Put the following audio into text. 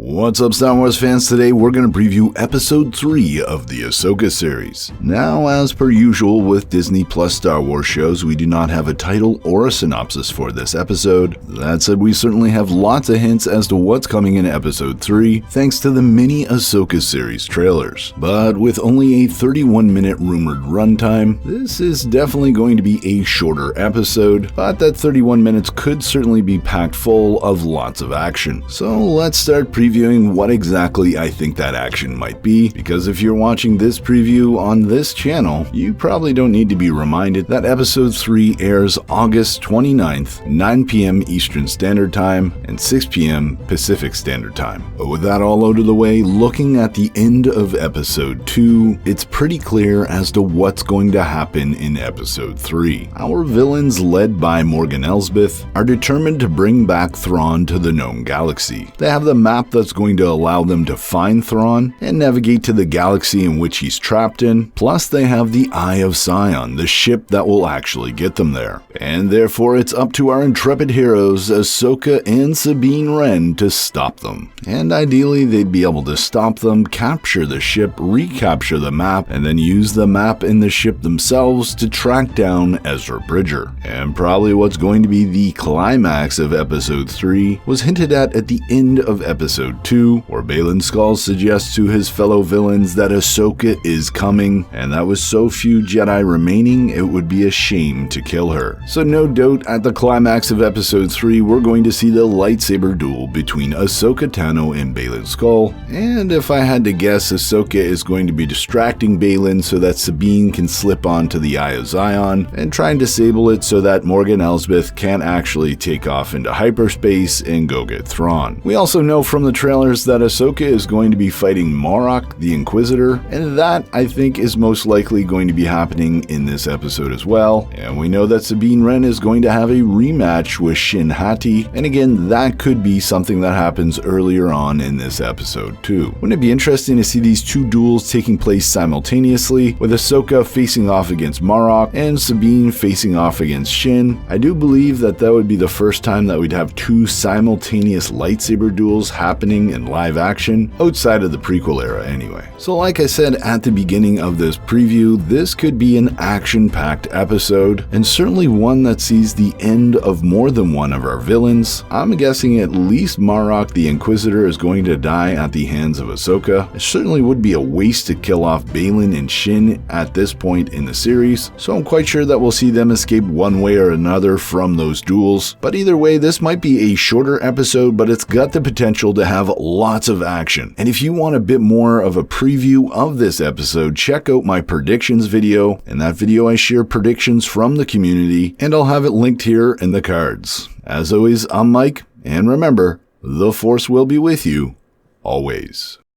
What's up, Star Wars fans? Today we're going to preview Episode 3 of the Ahsoka series. Now, as per usual with Disney Plus Star Wars shows, we do not have a title or a synopsis for this episode. That said, we certainly have lots of hints as to what's coming in Episode 3, thanks to the mini Ahsoka series trailers. But with only a 31-minute rumored runtime, this is definitely going to be a shorter episode, but that 31 minutes could certainly be packed full of lots of action. So let's start previewing what exactly I think that action might be, because if you're watching this preview on this channel, you probably don't need to be reminded that Episode 3 airs August 29th, 9 p.m. Eastern Standard Time and 6 p.m. Pacific Standard Time. But with that all out of the way, looking at the end of Episode 2, it's pretty clear as to what's going to happen in Episode 3. Our villains, led by Morgan Elsbeth, are determined to bring back Thrawn to the known galaxy. They have the map that's going to allow them to find Thrawn and navigate to the galaxy in which he's trapped in, plus they have the Eye of Sion, the ship that will actually get them there. And therefore it's up to our intrepid heroes, Ahsoka and Sabine Wren, to stop them. And ideally they'd be able to stop them, capture the ship, recapture the map, and then use the map and the ship themselves to track down Ezra Bridger. And probably what's going to be the climax of Episode 3 was hinted at the end of Episode 2, where Baylan Skoll suggests to his fellow villains that Ahsoka is coming, and that with so few Jedi remaining, it would be a shame to kill her. So no doubt at the climax of Episode 3, we're going to see the lightsaber duel between Ahsoka Tano and Baylan Skoll, and if I had to guess, Ahsoka is going to be distracting Baylan so that Sabine can slip onto the Eye of Sion and try and disable it so that Morgan Elsbeth can't actually take off into hyperspace and go get Thrawn. We also know from the trailers that Ahsoka is going to be fighting Marok, the Inquisitor, and that, I think, is most likely going to be happening in this episode as well. And we know that Sabine Wren is going to have a rematch with Shin Hati, and again, that could be something that happens earlier on in this episode too. Wouldn't it be interesting to see these two duels taking place simultaneously, with Ahsoka facing off against Marok and Sabine facing off against Shin? I do believe that would be the first time that we'd have two simultaneous lightsaber duels happening in live action, outside of the prequel era anyway. So like I said at the beginning of this preview, this could be an action-packed episode, and certainly one that sees the end of more than one of our villains. I'm guessing at least Marok the Inquisitor is going to die at the hands of Ahsoka. It certainly would be a waste to kill off Baylan and Shin at this point in the series, so I'm quite sure that we'll see them escape one way or another from those duels. But either way, this might be a shorter episode, but it's got the potential to have lots of action. And if you want a bit more of a preview of this episode, check out my predictions video. In that video I share predictions from the community, and I'll have it linked here in the cards. As always, I'm Mike, and remember, the Force will be with you always.